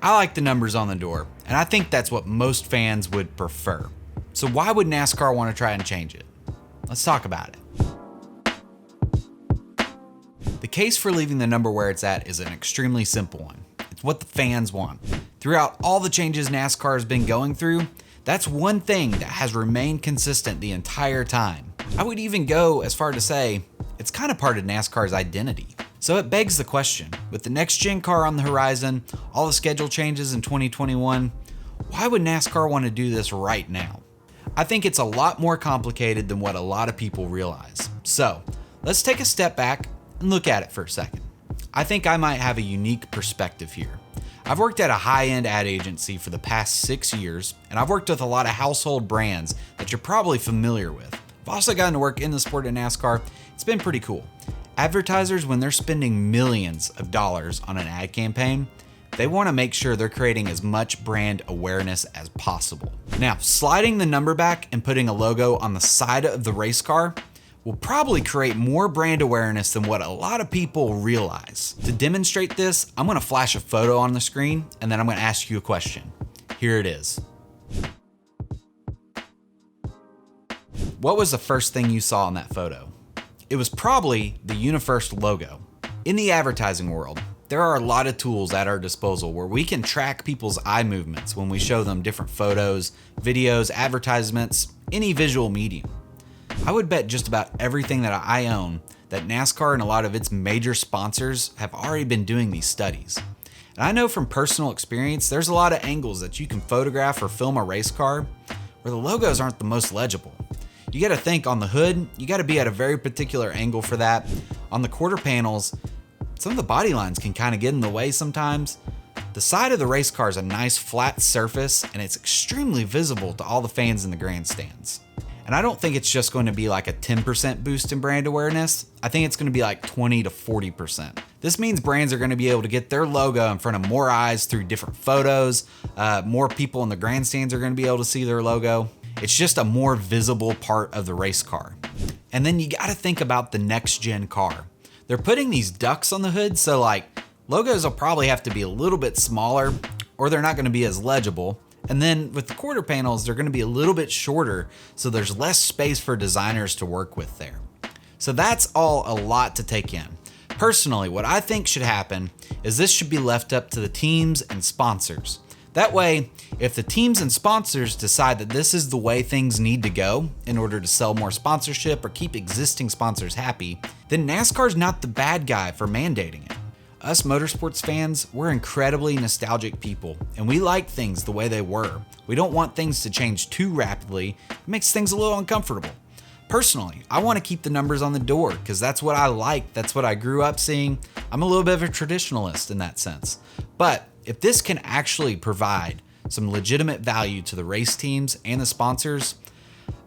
I like the numbers on the door, and I think that's what most fans would prefer. So why would NASCAR want to try and change it? Let's talk about it. The case for leaving the number where it's at is an extremely simple one. It's what the fans want. Throughout all the changes NASCAR has been going through, that's one thing that has remained consistent the entire time. I would even go as far to say it's kind of part of NASCAR's identity. So it begs the question, with the next gen car on the horizon, all the schedule changes in 2021, why would NASCAR want to do this right now? I think it's a lot more complicated than what a lot of people realize. So let's take a step back and look at it for a second. I think I might have a unique perspective here. I've worked at a high-end ad agency for the past 6 years, and I've worked with a lot of household brands that you're probably familiar with. I've also gotten to work in the sport of NASCAR. It's been pretty cool. Advertisers, when they're spending millions of dollars on an ad campaign, they want to make sure they're creating as much brand awareness as possible. Now, sliding the number back and putting a logo on the side of the race car will probably create more brand awareness than what a lot of people realize. To demonstrate this, I'm going to flash a photo on the screen and then I'm going to ask you a question. Here it is. What was the first thing you saw in that photo? It was probably the UniFirst logo. In the advertising world, there are a lot of tools at our disposal where we can track people's eye movements when we show them different photos, videos, advertisements, any visual medium. I would bet just about everything that I own that NASCAR and a lot of its major sponsors have already been doing these studies. And I know from personal experience, there's a lot of angles that you can photograph or film a race car where the logos aren't the most legible. You got to think on the hood, you got to be at a very particular angle for that. On the quarter panels, some of the body lines can kind of get in the way sometimes. The side of the race car is a nice flat surface and it's extremely visible to all the fans in the grandstands. And I don't think it's just going to be like a 10% boost in brand awareness. I think it's going to be like 20 to 40%. This means brands are going to be able to get their logo in front of more eyes through different photos. More people in the grandstands are going to be able to see their logo. It's just a more visible part of the race car. And then you got to think about the next gen car. They're putting these ducts on the hood, so like logos will probably have to be a little bit smaller or they're not going to be as legible. And then with the quarter panels, they're going to be a little bit shorter, so there's less space for designers to work with there. So that's all a lot to take in. Personally, what I think should happen is this should be left up to the teams and sponsors. That way, if the teams and sponsors decide that this is the way things need to go in order to sell more sponsorship or keep existing sponsors happy, then NASCAR's not the bad guy for mandating it. Us motorsports fans, we're incredibly nostalgic people, and we like things the way they were. We don't want things to change too rapidly. It makes things a little uncomfortable. Personally, I want to keep the numbers on the door because that's what I like. That's what I grew up seeing. I'm a little bit of a traditionalist in that sense. But if this can actually provide some legitimate value to the race teams and the sponsors,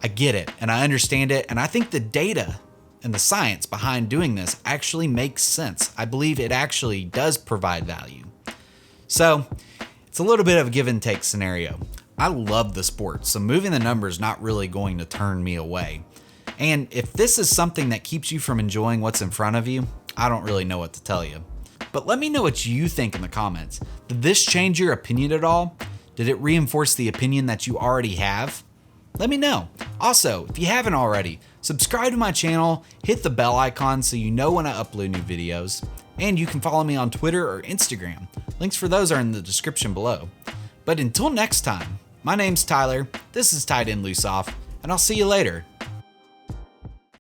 I get it and I understand it. And I think the data and the science behind doing this actually makes sense. I believe it actually does provide value. So it's a little bit of a give and take scenario. I love the sport, so moving the number is not really going to turn me away. And if this is something that keeps you from enjoying what's in front of you, I don't really know what to tell you. But let me know what you think in the comments. Did this change your opinion at all? Did it reinforce the opinion that you already have? Let me know. Also, if you haven't already, subscribe to my channel, hit the bell icon so you know when I upload new videos, and you can follow me on Twitter or Instagram. Links for those are in the description below. But until next time, my name's Tyler, this is Tight End Loose Off, and I'll see you later.